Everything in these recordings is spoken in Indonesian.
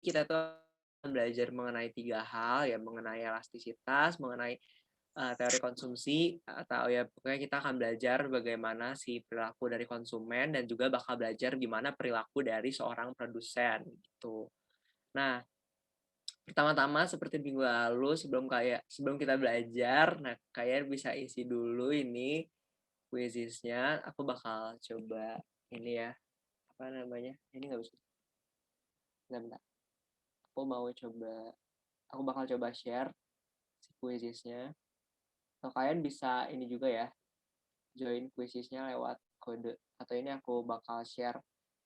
kita tuh belajar mengenai 3 hal ya, mengenai elastisitas, mengenai, teori konsumsi, atau ya pokoknya kita akan belajar bagaimana si perilaku dari konsumen dan juga bakal belajar gimana perilaku dari seorang produsen, gitu. Nah, pertama-tama seperti minggu lalu sebelum kita belajar, nah kalian bisa isi dulu ini quiziznya. Aku bakal coba ini ya, apa namanya, ini nggak bisa, bentar. Aku bakal coba share si quiziznya. Atau kalian bisa ini juga ya, join quiziznya lewat kode. Atau ini aku bakal share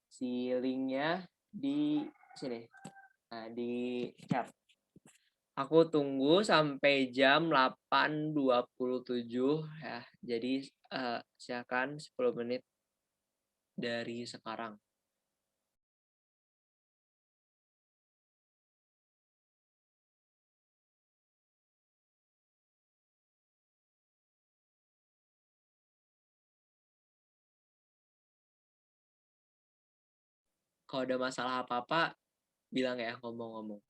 si linknya di sini. Nah, di chat. Aku tunggu sampai jam 8.27 ya. Jadi silakan 10 menit dari sekarang. Kalau ada masalah apa-apa, bilang ya, ngomong-ngomong.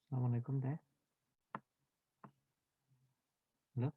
Assalamualaikum Teh. Halo.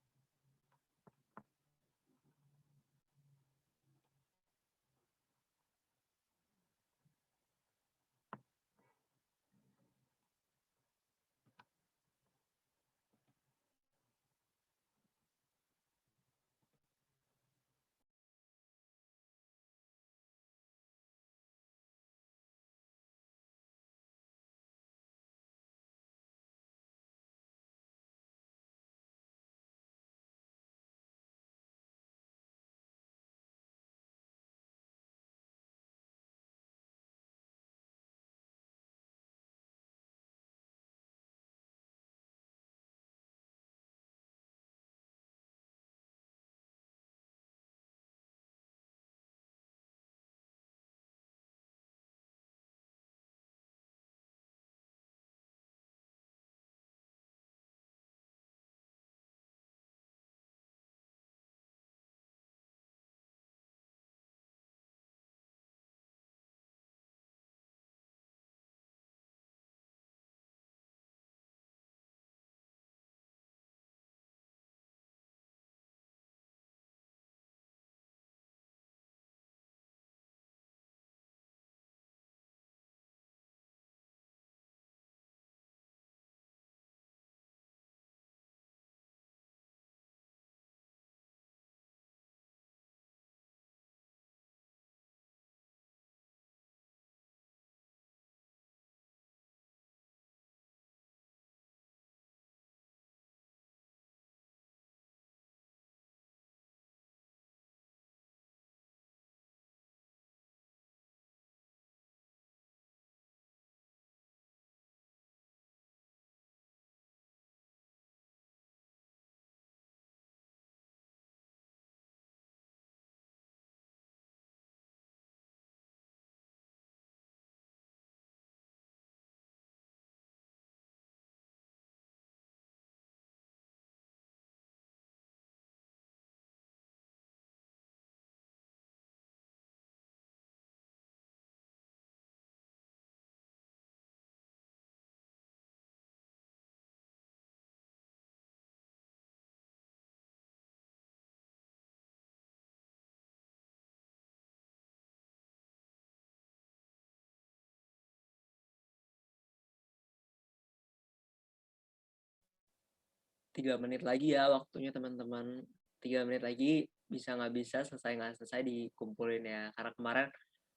3 menit lagi ya waktunya teman-teman. 3 menit lagi bisa nggak bisa, selesai nggak selesai dikumpulin ya. Karena kemarin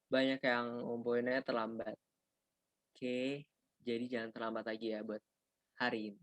banyak yang ngumpulinnya terlambat. Oke, jadi jangan terlambat lagi ya buat hari ini.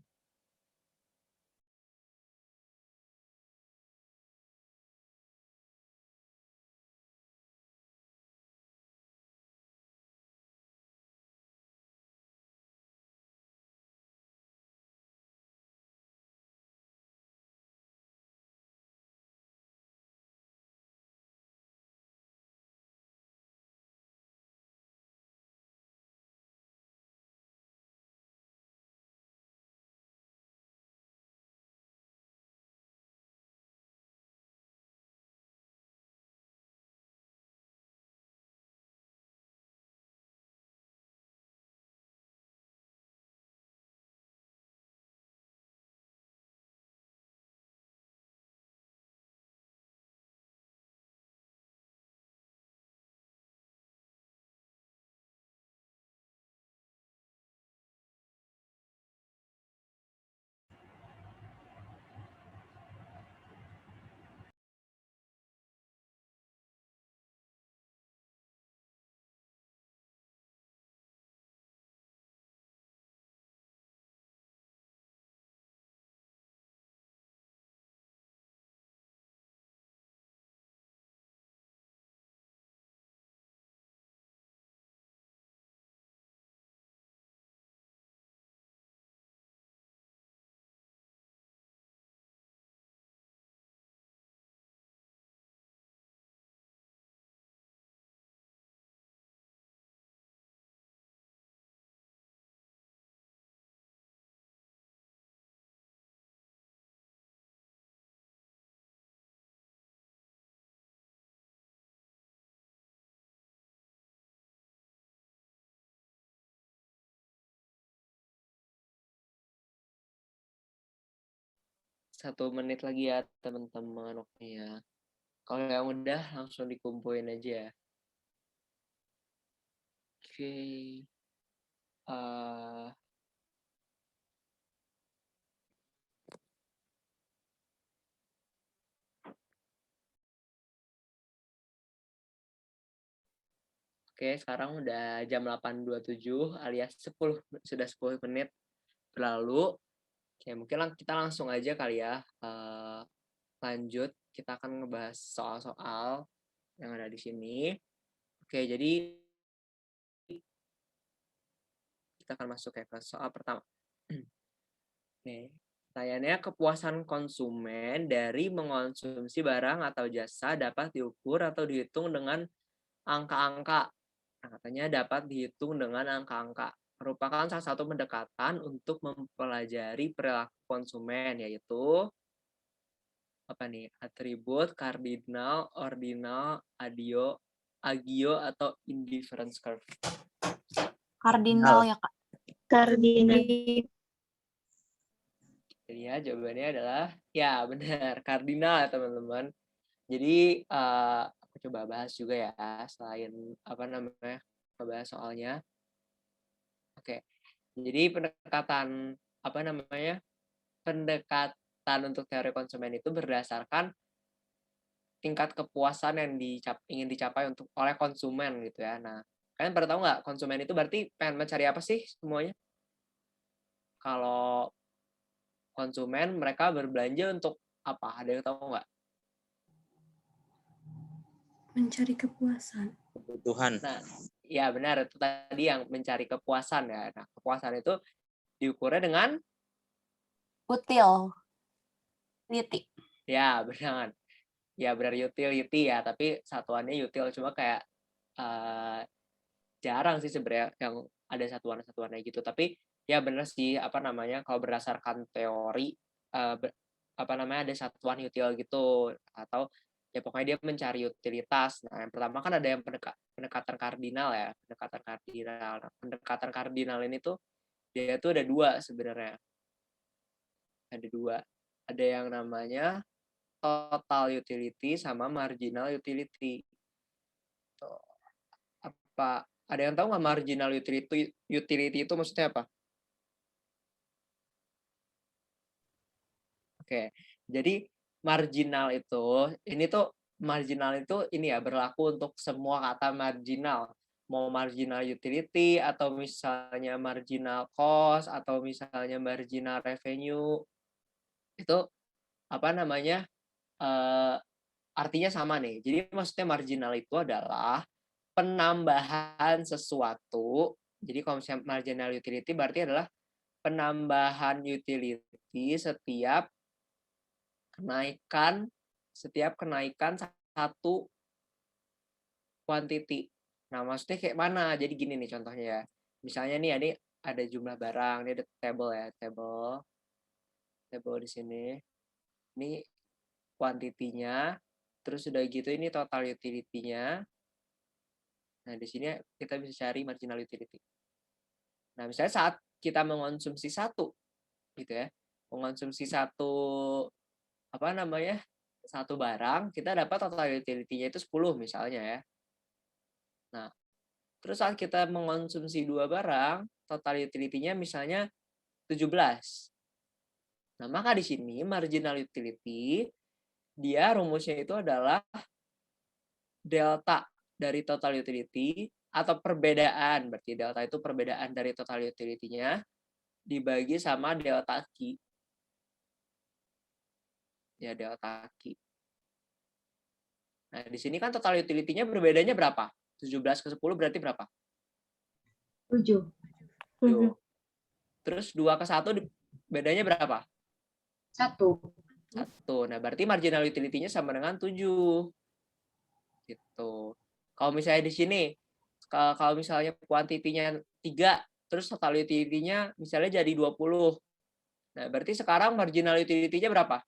Satu menit lagi ya teman-teman waktunya. Kalau yang udah langsung dikumpulin aja ya. Oke. eh Oke, sekarang udah jam 8.27 alias 10 menit berlalu. Oke, mungkin kita langsung aja kali ya. Lanjut, kita akan ngebahas soal-soal yang ada di sini. Oke, jadi kita akan masuk ke soal pertama. Oke, pertanyaannya, kepuasan konsumen dari mengonsumsi barang atau jasa dapat diukur atau dihitung dengan angka-angka. Nah, katanya dapat dihitung dengan angka-angka. Merupakan salah satu pendekatan untuk mempelajari perilaku konsumen, yaitu apa nih? Atribut, kardinal, ordinal, agio, atau indifference curve. Kardinal ya, Kak. Kardinal. Jadi ya, jawabannya adalah ya benar, kardinal teman-teman. Jadi aku coba bahas juga ya, selain apa namanya, membahas soalnya. Oke. Jadi pendekatan apa namanya? Pendekatan untuk teori konsumen itu berdasarkan tingkat kepuasan yang ingin dicapai oleh konsumen gitu ya. Nah, kalian pada tahu nggak konsumen itu berarti pengen mencari apa sih semuanya? Kalau konsumen mereka berbelanja untuk apa? Ada yang tahu nggak? Mencari kepuasan. Kebutuhan. Nah, ya benar, itu tadi yang mencari kepuasan ya. Nah, kepuasan itu diukurnya dengan utility. ya benar. Ya benar, utility ya, tapi satuannya util, cuma kayak jarang sih sebenarnya yang ada satuan-satuannya gitu. Tapi ya benar sih, apa namanya, kalau berdasarkan teori apa namanya, ada satuan util gitu, atau ya pokoknya dia mencari utilitas. Nah, yang pertama kan ada yang pendekatan kardinal ya, pendekatan kardinal. Nah, pendekatan kardinal ini tuh dia tuh ada dua sebenarnya. Ada dua. Ada yang namanya total utility sama marginal utility. Tuh. Apa ada yang tahu nggak marginal utility itu maksudnya apa? Oke. Jadi marginal itu marginal itu ini ya berlaku untuk semua kata marginal. Mau marginal utility atau misalnya marginal cost atau misalnya marginal revenue itu apa namanya? Artinya sama nih. Jadi maksudnya marginal itu adalah penambahan sesuatu. Jadi kalau misalnya marginal utility berarti adalah penambahan utility setiap kenaikan satu quantity. Nah, maksudnya kayak mana? Jadi gini nih contohnya ya. Misalnya nih ada jumlah barang, ini ada table ya, table di sini. Ini quantity-nya, terus udah gitu ini total utility-nya. Nah, di sini kita bisa cari marginal utility. Nah, misalnya saat kita mengonsumsi satu, gitu ya, mengonsumsi satu barang, kita dapat total utility-nya itu 10 misalnya ya. Nah, terus saat kita mengonsumsi 2 barang, total utility-nya misalnya 17. Nah, maka di sini marginal utility, dia rumusnya itu adalah delta dari total utility atau perbedaan, berarti delta itu perbedaan dari total utility-nya dibagi sama delta Q. Ya, delta Q. Nah, di sini kan total utility-nya berbedanya berapa? 17 ke 10 berarti berapa? 7. 7. Terus 2 ke 1 bedanya berapa? 1. 1. Nah, berarti marginal utility-nya sama dengan 7. Gitu. Kalau misalnya di sini, kalau misalnya kuantitinya 3, terus total utility-nya misalnya jadi 20. Nah, berarti sekarang marginal utility-nya berapa?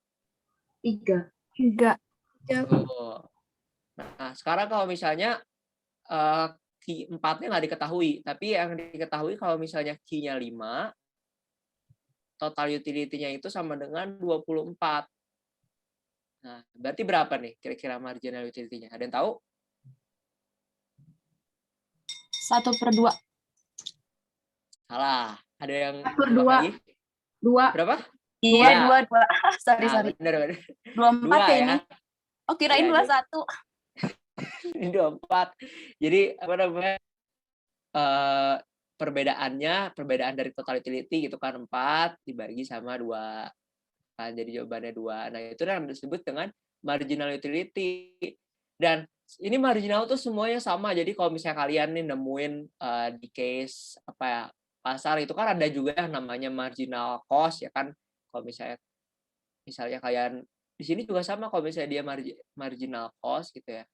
3. 3. Tuh. Nah, sekarang kalau misalnya key 4-nya nggak diketahui, tapi yang diketahui kalau misalnya key-nya 5, total utility-nya itu sama dengan 24. Nah, berarti berapa nih kira-kira marginal utility-nya? Ada yang tahu? 1/2. Salah. Ada yang 1/2. lagi? 2. Berapa? Iya, 2. Sorry. Bener. 24 ya ini. Ya. Oh, kirain Ya, 21. Ini 24. Jadi apa namanya? Perbedaan dari total utility gitu kan 4 dibagi sama 2. Kan jadi jawabannya 2. Nah, itu yang disebut dengan marginal utility. Dan ini marginal tuh semuanya sama. Jadi kalau misalnya kalian nih nemuin di case pasar itu kan ada juga yang namanya marginal cost ya kan. Kalau misalnya kalian di sini juga sama kalau misalnya dia marginal cost gitu ya.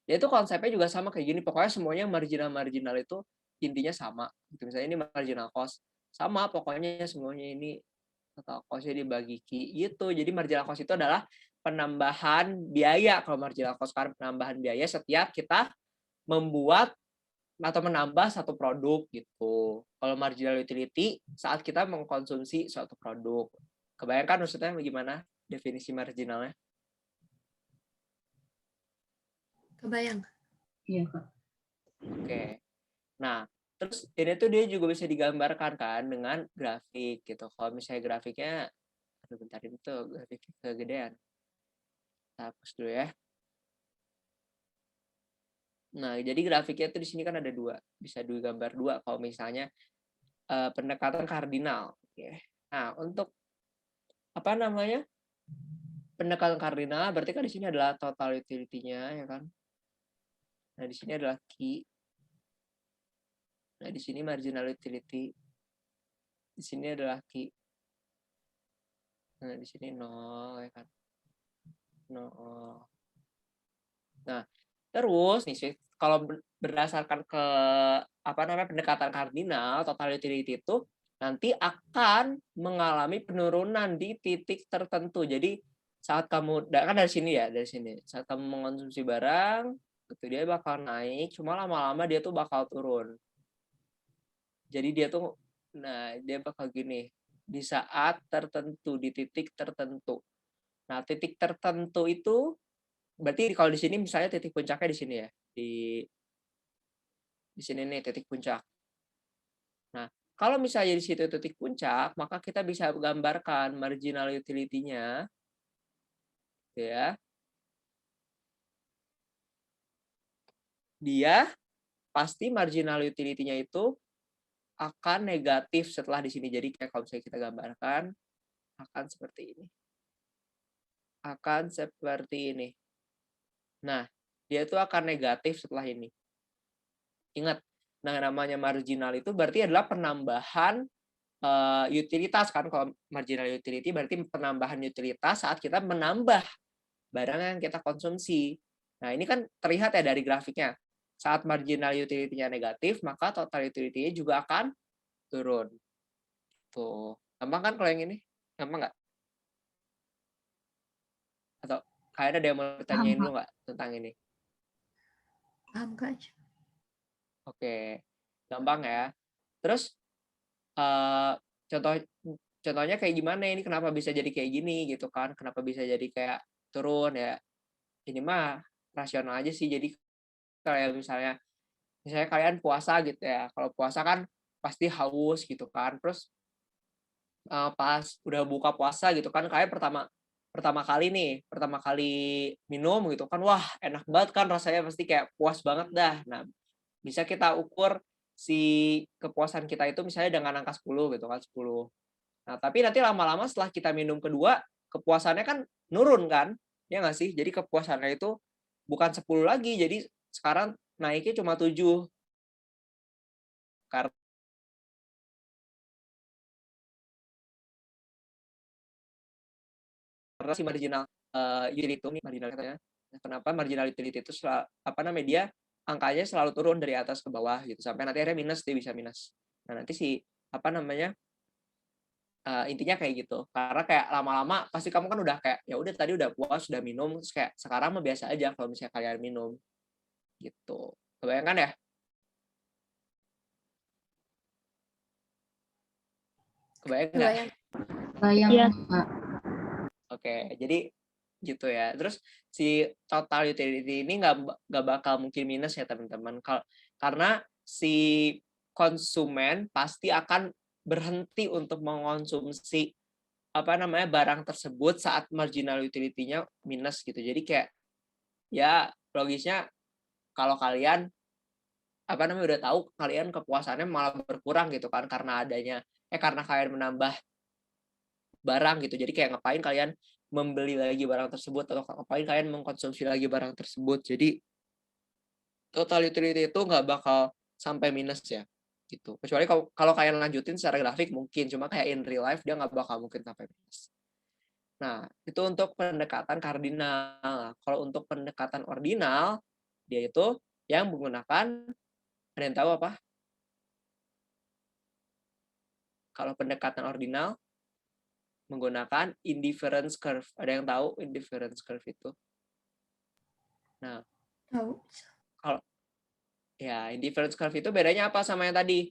Ya itu konsepnya juga sama kayak gini. Pokoknya semuanya marginal itu intinya sama. Gitu. Misalnya ini marginal cost sama pokoknya semuanya ini total cost-nya dibagi Q gitu. Jadi marginal cost itu adalah penambahan biaya. Kalau marginal cost kan penambahan biaya setiap kita membuat atau menambah satu produk gitu. Kalau marginal utility saat kita mengkonsumsi suatu produk. Kebayangkan maksudnya gimana definisi marginalnya? Kebayang. Iya, Kak. Oke. Nah, terus ini tuh dia juga bisa digambarkan kan dengan grafik gitu. Kalau misalnya grafiknya, bentar ini tuh grafiknya kegedean. Kita hapus dulu ya. Nah, jadi grafiknya tuh di sini kan ada 2, bisa digambar 2. Kalau misalnya pendekatan kardinal. Oke. Nah, untuk apa namanya? Pendekatan kardinal berarti kan di sini adalah total utility-nya ya kan. Nah, di sini adalah key. Nah, di sini marginal utility. Di sini adalah key. Nah, di sini 0 ya kan. 0. Nah, terus nih sih kalau berdasarkan ke pendekatan kardinal, total utility itu nanti akan mengalami penurunan di titik tertentu. Jadi saat kamu kan dari sini. Saat kamu mengonsumsi barang, itu dia bakal naik, cuma lama-lama dia tuh bakal turun. Jadi dia bakal gini, di saat tertentu, di titik tertentu. Nah, titik tertentu itu berarti kalau di sini misalnya titik puncaknya di sini ya. Di sini nih titik puncak. Nah, kalau misalnya di situ titik puncak, maka kita bisa gambarkan marginal utility-nya, gitu ya. Dia pasti marginal utility-nya itu akan negatif setelah di sini. Jadi kayak kalau misalnya kita gambarkan, akan seperti ini. Akan seperti ini. Nah, dia itu akan negatif setelah ini. Ingat, nah namanya marginal itu berarti adalah penambahan utilitas kan. Kalau marginal utility berarti penambahan utilitas saat kita menambah barang yang kita konsumsi. Nah, ini kan terlihat ya dari grafiknya. Saat marginal utility-nya negatif, maka total utility-nya juga akan turun. Tuh. Gampang kan kalau yang ini? Gampang nggak? Atau kalian ada yang mau tanyain dulu nggak tentang ini? Paham, Kak? Oke. Gampang ya. Terus, contohnya kayak gimana ini? Kenapa bisa jadi kayak gini gitu kan? Kenapa bisa jadi kayak turun ya? Ini mah rasional aja sih. Jadi kayak misalnya kalian puasa gitu ya. Kalau puasa kan pasti haus gitu kan. Terus pas udah buka puasa gitu kan, kalian pertama kali minum gitu kan, wah enak banget kan rasanya, pasti kayak puas banget dah. Nah, bisa kita ukur si kepuasan kita itu misalnya dengan angka 10 gitu kan, 10. Nah, tapi nanti lama-lama setelah kita minum kedua, kepuasannya kan nurun kan? Ya nggak sih? Jadi kepuasannya itu bukan 10 lagi, jadi sekarang naiknya cuma 7. Karena si marginal utility itu nih, marginal katanya. Kenapa marginal utility itu dia angkanya selalu turun dari atas ke bawah gitu sampai nanti akhirnya minus, dia bisa minus. Nah, nanti intinya kayak gitu. Karena kayak lama-lama pasti kamu kan udah kayak ya udah tadi udah puas, udah minum, terus kayak sekarang mah biasa aja kalau misalnya kalian minum. Gitu. Kebayangkan ya? Kebayang nggak? Bayang, Iya. Kak. Oke, jadi gitu ya. Terus si total utility ini nggak bakal mungkin minus ya teman-teman. Karena si konsumen pasti akan berhenti untuk mengonsumsi barang tersebut saat marginal utility-nya minus gitu. Jadi kayak ya logisnya kalau kalian udah tahu kalian kepuasannya malah berkurang gitu kan karena kalian menambah barang gitu. Jadi kayak ngapain kalian membeli lagi barang tersebut atau ngapain kalian mengkonsumsi lagi barang tersebut. Jadi total utility itu nggak bakal sampai minus ya gitu. Kecuali kalau kalian lanjutin secara grafik mungkin, cuma kayak in real life dia nggak bakal mungkin sampai minus. Nah, itu untuk pendekatan kardinal. Kalau untuk pendekatan ordinal, dia itu yang menggunakan, ada yang tahu apa? Kalau pendekatan ordinal menggunakan indifference curve. Ada yang tahu indifference curve itu? Nah, Tahu. kalau ya indifference curve itu bedanya apa sama yang tadi?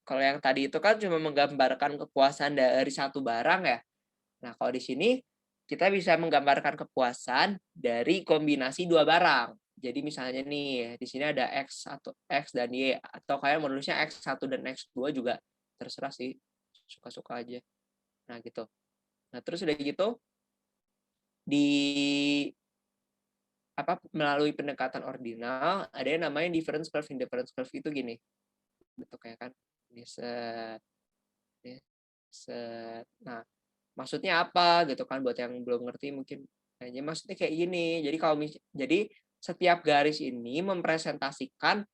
Kalau yang tadi itu kan cuma menggambarkan kepuasan dari satu barang ya. Nah, kalau di sini kita bisa menggambarkan kepuasan dari kombinasi dua barang. Jadi misalnya nih, di sini ada X dan Y, atau kalian menulisnya X1 dan X2 juga terserah sih, suka-suka aja. Nah, gitu. Nah, terus udah gitu melalui pendekatan ordinal ada yang namanya difference curve. Difference curve itu gini. Bentuknya kan. Nah, maksudnya apa gitu kan buat yang belum ngerti mungkin. Nah, jadi maksudnya kayak gini. Jadi setiap garis ini mempresentasikan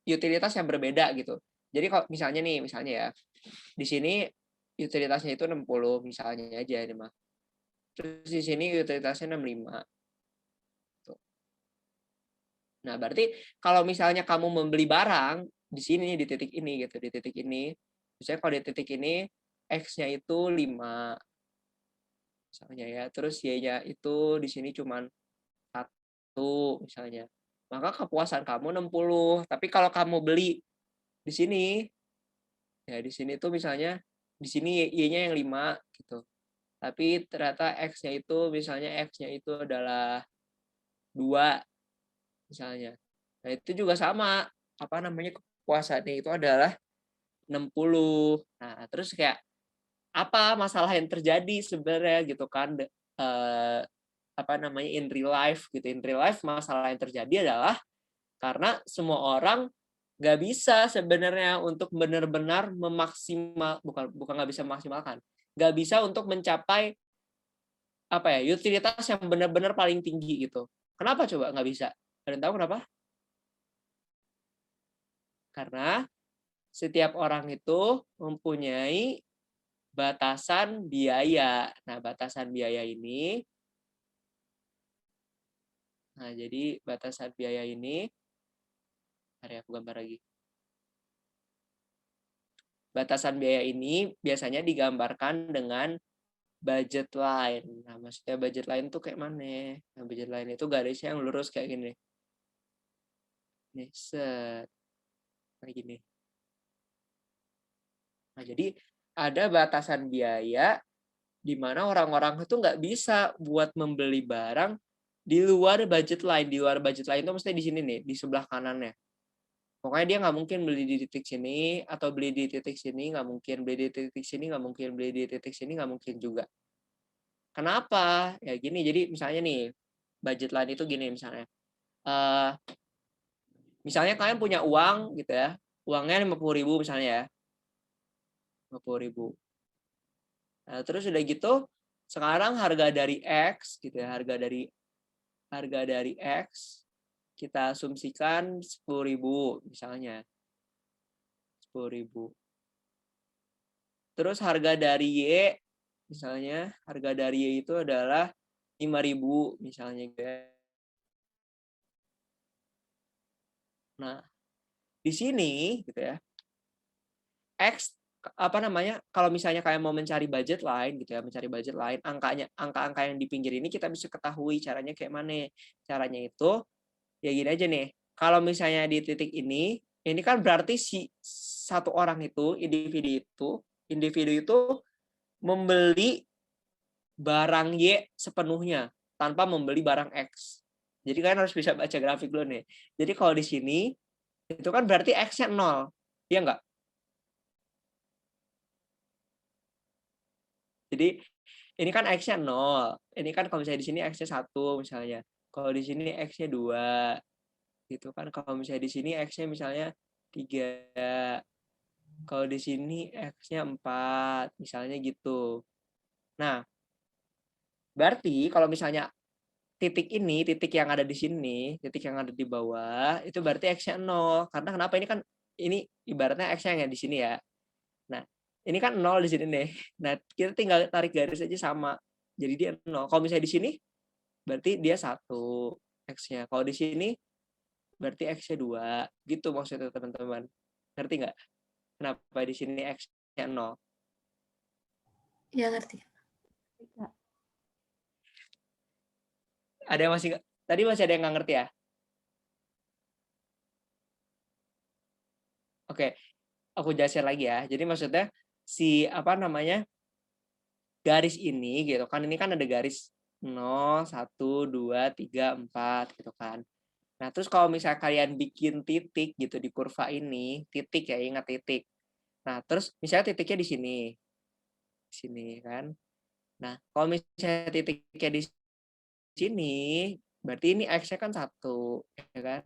utilitas yang berbeda gitu. Jadi kalau misalnya ya di sini utilitasnya itu 60 misalnya aja ini mah. Terus di sini utilitasnya 65. Tuh. Nah, berarti kalau misalnya kamu membeli barang di sini di titik ini gitu, di titik ini. Misalnya kalau di titik ini X-nya itu 5 misalnya ya. Terus Y-nya itu di sini cuma 1 misalnya. Maka kepuasan kamu 60. Tapi kalau kamu beli di sini ya di sini tuh misalnya di sini Y-nya yang 5 gitu. Tapi ternyata X-nya itu misalnya X-nya itu adalah 2 misalnya. Nah, itu juga sama puasanya itu adalah 60. Nah, terus kayak apa masalah yang terjadi sebenarnya gitu kan, in real life gitu. In real life masalah yang terjadi adalah karena semua orang nggak bisa sebenarnya untuk benar-benar bukan nggak bisa memaksimalkan, nggak bisa untuk mencapai utilitas yang benar-benar paling tinggi gitu. Kenapa coba nggak bisa? Ada yang tahu kenapa? Karena setiap orang itu mempunyai batasan biaya. Nah, batasan biaya ini, jadi batasan biaya ini, mari aku gambar lagi. Batasan biaya ini biasanya digambarkan dengan budget line. Nah, maksudnya budget line tuh kayak mana? Nah, budget line itu garisnya yang lurus kayak gini. Nih, set. Kayak gini. Nah, jadi ada batasan biaya di mana orang-orang itu nggak bisa buat membeli barang di luar budget line. Di luar budget line itu maksudnya di sini nih, di sebelah kanannya. Pokoknya dia nggak mungkin beli di titik sini, atau beli di titik sini, nggak mungkin. Beli di titik sini, nggak mungkin. Beli di titik sini, nggak mungkin juga. Kenapa? Ya gini, jadi misalnya nih, budget line itu gini misalnya. Misalnya kalian punya uang gitu ya, uangnya 50.000 misalnya ya. 50.000. Nah, terus udah gitu, sekarang harga dari X gitu ya, harga dari X kita asumsikan 10.000 misalnya. 10.000. Terus harga dari Y misalnya, harga dari Y itu adalah 5.000 misalnya. Nah, di sini gitu ya. X kalau misalnya kalian mau mencari budget line gitu ya, mencari budget line, angka-angka yang di pinggir ini kita bisa ketahui caranya kayak mana. Caranya itu ya gini aja nih. Kalau misalnya di titik ini kan berarti si satu orang itu, individu itu membeli barang Y sepenuhnya tanpa membeli barang X. Jadi kalian harus bisa baca grafik dulu nih. Jadi kalau di sini itu kan berarti X-nya 0. Iya enggak? Jadi ini kan X-nya 0. Ini kan kalau misalnya di sini X-nya 1 misalnya. Kalau di sini X-nya 2. Gitu kan. Kalau misalnya di sini X-nya misalnya 3. Kalau di sini X-nya 4. Misalnya gitu. Nah, berarti kalau misalnya titik yang ada di sini, titik yang ada di bawah, itu berarti X-nya 0. Karena kenapa? Ini ibaratnya X-nya yang di sini ya. Nah, ini kan 0 di sini nih. Nah, kita tinggal tarik garis aja sama. Jadi dia 0. Kalau misalnya di sini, berarti dia 1 X-nya. Kalau di sini, berarti X-nya 2. Gitu maksudnya teman-teman. Ngerti nggak? Kenapa di sini X-nya 0? Ya, ngerti. Ada yang tadi masih ada yang nggak ngerti ya? Oke, aku jelasin lagi ya. Jadi maksudnya garis ini gitu kan, ini kan ada garis 0, 1, 2, 3, 4 gitu kan. Nah, terus kalau misalnya kalian bikin titik gitu di kurva ini, titik ya, ingat titik. Nah, terus misalnya titiknya di sini. Di sini kan. Nah, kalau misalnya titiknya di sini, berarti ini X-nya kan 1, ya kan?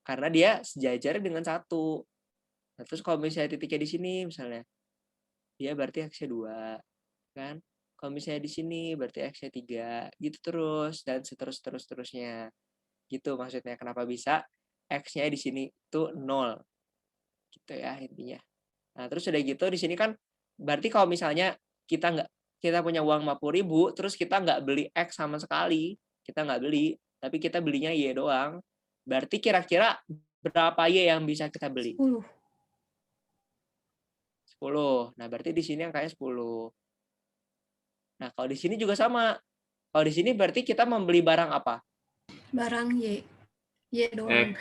Karena dia sejajar dengan 1. Nah, terus kalau misalnya titiknya di sini misalnya, dia berarti X-nya 2, kan? Kalau misalnya di sini berarti X-nya 3, gitu terus dan seterusnya. Gitu maksudnya kenapa bisa X-nya di sini itu 0. Gitu ya intinya. Nah, terus udah gitu di sini kan berarti kalau misalnya kita punya uang 50.000 terus kita nggak beli X sama sekali, kita nggak beli, tapi kita belinya Y doang. Berarti kira-kira berapa Y yang bisa kita beli? 10. 10. Nah, berarti di sini angkanya 10. Nah, kalau di sini juga sama. Kalau di sini berarti kita membeli barang apa? Barang Y. Y doang.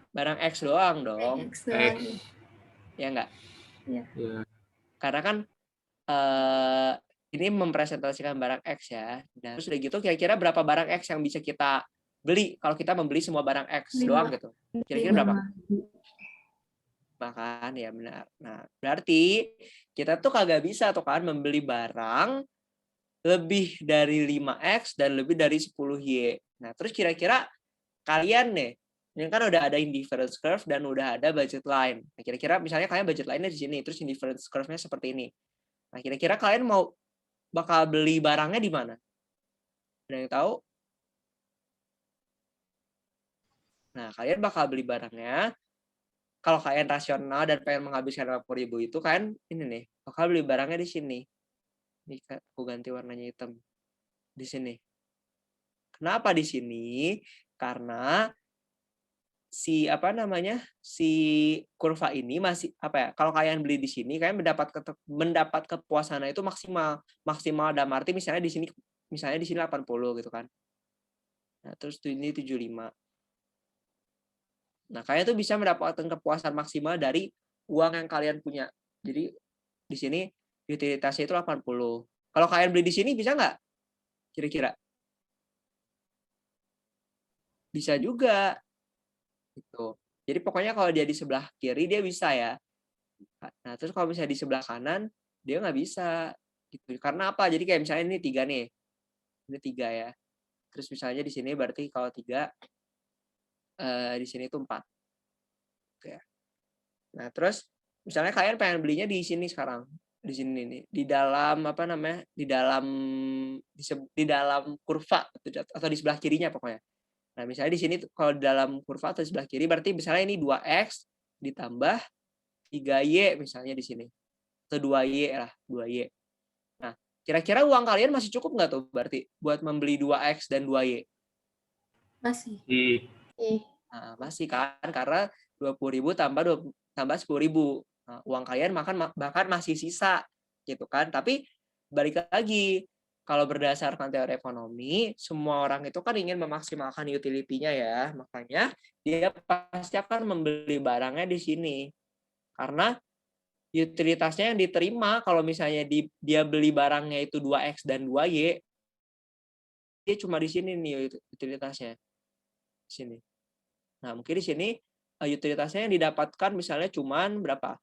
Barang X doang dong. X doang. Ya enggak? Iya. Karena kan ini mempresentasikan barang X ya. Nah, terus udah gitu kira-kira berapa barang X yang bisa kita beli kalau kita membeli semua barang X 5. doang gitu. Kira-kira berapa? Makan ya benar. Nah, berarti kita tuh kagak bisa tuh kan membeli barang lebih dari 5X dan lebih dari 10Y. Nah, terus kira-kira kalian nih, ini kan udah ada indifference curve dan udah ada budget line. Nah, kira-kira misalnya kalian budget line-nya di sini, terus indifference curve-nya seperti ini. Nah, kira-kira kalian bakal beli barangnya di mana? Ada yang tahu? Nah, kalian bakal beli barangnya, kalau kalian rasional dan pengen menghabiskan 50.000 itu kan, ini nih, bakal beli barangnya di sini. Ini aku ganti warnanya hitam. Di sini. Kenapa di sini? Karena si kurva ini masih kalau kalian beli di sini kalian mendapat kepuasan itu maksimal dalam arti misalnya di sini 80 gitu kan. Nah, terus ini 75. Nah, kalian tuh bisa mendapatkan kepuasan maksimal dari uang yang kalian punya. Jadi di sini utilitasnya itu 80. Kalau kalian beli di sini bisa nggak? Kira-kira? Bisa juga. Gitu. Jadi pokoknya kalau dia di sebelah kiri dia bisa ya. Nah, terus kalau misalnya di sebelah kanan dia nggak bisa. Gitu. Karena apa? Jadi kayak misalnya ini 3 nih. Ini 3 ya. Terus misalnya di sini berarti kalau 3 di sini itu 4. Oke. Nah, terus misalnya kalian pengen belinya di sini sekarang. Di sini nih. Di dalam di dalam kurva atau di sebelah kirinya pokoknya. Nah, misalnya di sini kalau di dalam kurva atau di sebelah kiri berarti misalnya ini 2X ditambah 3Y misalnya di sini. Atau 2Y lah, 2Y. Nah, kira-kira uang kalian masih cukup nggak tuh berarti buat membeli 2X dan 2Y? Masih. Nah, masih kan karena 20.000 tambah 10.000. Nah, uang kalian bahkan masih sisa gitu kan. Tapi balik lagi kalau berdasarkan teori ekonomi, semua orang itu kan ingin memaksimalkan utility-nya ya. Makanya dia pasti akan membeli barangnya di sini. Karena utilitasnya yang diterima kalau misalnya dia beli barangnya itu 2X dan 2Y, dia cuma di sini nih utilitasnya. Di sini. Nah, mungkin di sini utilitasnya yang didapatkan misalnya cuman berapa?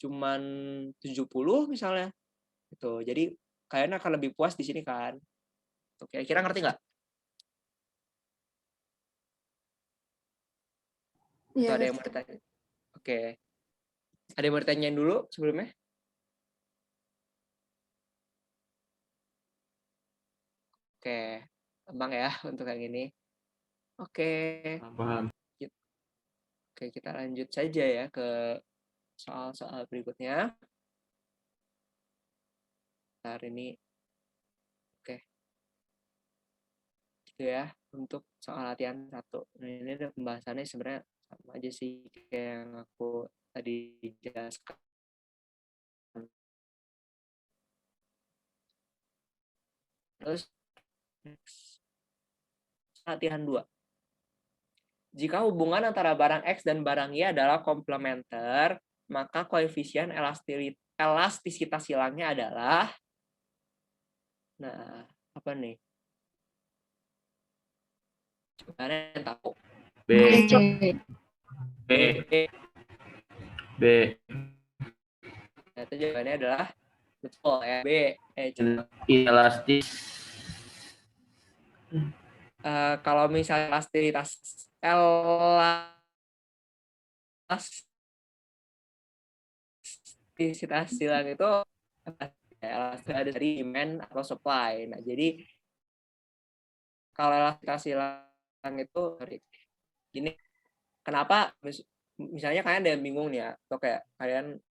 Cuman 70 misalnya. Gitu. Jadi kalian akan lebih puas di sini kan. Oke, kira ngerti nggak? Iya, Ada yang mau ditanya? Oke. Ada yang mau ditanyain dulu sebelumnya? Oke. Gampang ya untuk yang ini. Oke. Paham. Oke, kita lanjut saja ya ke soal-soal berikutnya. Hari ini. Oke. Gitu ya untuk soal latihan 1. Nah, ini ada pembahasannya sebenarnya sama aja sih kayak yang aku tadi jelaskan. Terus latihan 2. Jika hubungan antara barang X dan barang Y adalah komplementer, maka koefisien elastisitas silangnya adalah apa nih? Coba yang tahu. B. Itu jawabannya adalah betul ya B. Elastis. Kalau misalnya elastisitas silang itu ada dari demand atau supply. Nah, jadi kalau elastisitas silang itu gini, kenapa misalnya kalian ada yang bingung nih ya, atau kayak kalian